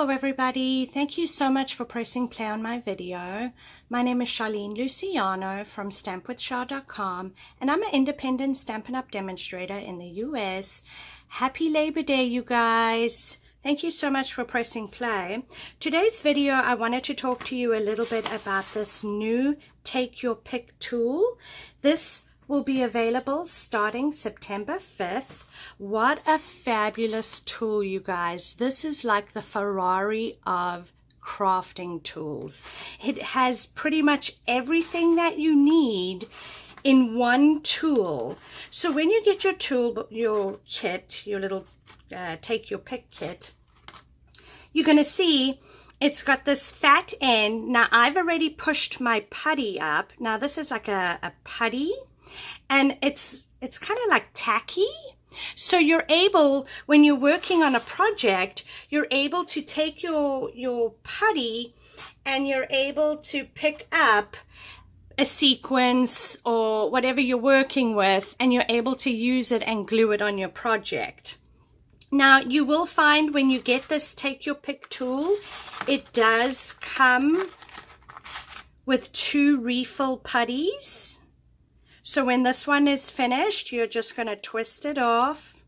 Hello everybody, thank you so much for pressing play on my video. My name is Charlene Luciano from stampwithshar.com and I'm an independent Stampin' Up! Demonstrator in the US. Happy Labor Day, you guys. Thank you so much for pressing play. Today's video, I wanted to talk to you a little bit about this new Take Your Pick tool. This will be available starting September 5th. What a fabulous tool, you guys. This is like the Ferrari of crafting tools. It has pretty much everything that you need in one tool. So when you get your tool, your kit, your little Take Your Pick kit, you're going to see it's got this fat end. Now I've already pushed my putty up. Now this is like a putty, and it's kind of like tacky. So you're able, when you're working on a project, you're able to take your putty and you're able to pick up a sequence or whatever you're working with, and you're able to use it and glue it on your project. Now you will find when you get this Take Your Pick tool, it does come with 2 refill putties. So when this one is finished, you're just going to twist it off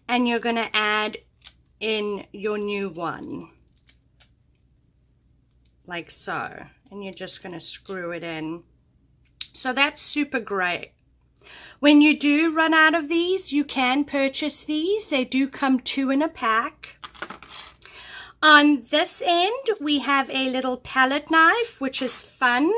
and you're going to add in your new one, like so. And you're just going to screw it in. So that's super great. When you do run out of these, you can purchase these. They do come 2 in a pack. On this end, we have a little palette knife, which is fun.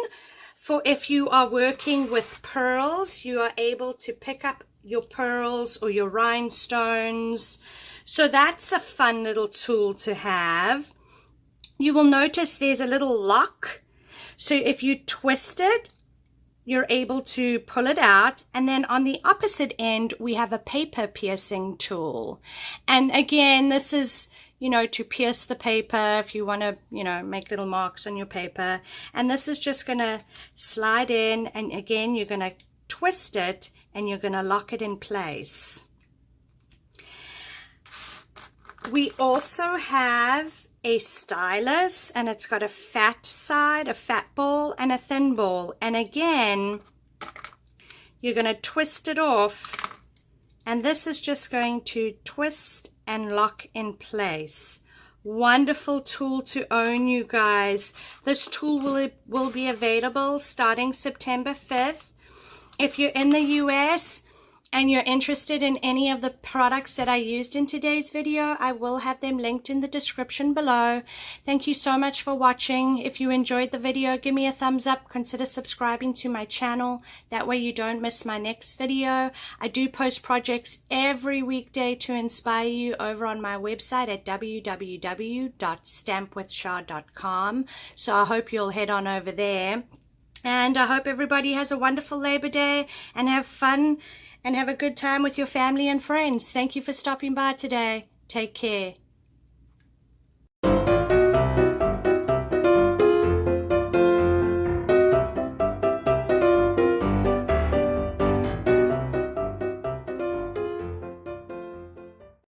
For if you are working with pearls, you are able to pick up your pearls or your rhinestones. So that's a fun little tool to have. You will notice there's a little lock. So if you twist it, you're able to pull it out. And then on the opposite end, we have a paper piercing tool. And again, this is, you know, to pierce the paper if you want to, you know, make little marks on your paper. And this is just going to slide in, and again, you're going to twist it and you're going to lock it in place. We also have a stylus, and it's got a fat side, a fat ball, and a thin ball. And again, you're going to twist it off, and this is just going to twist and lock in place. Wonderful tool to own, you guys. This tool will be available starting September 5th. If you're in the US and you're interested in any of the products that I used in today's video, I will have them linked in the description below. Thank you so much for watching. If you enjoyed the video, give me a thumbs up. Consider subscribing to my channel. That way you don't miss my next video. I do post projects every weekday to inspire you over on my website at www.stampwithshar.com. So I hope you'll head on over there. And I hope everybody has a wonderful Labor Day and have fun and have a good time with your family and friends. Thank you for stopping by today. Take care.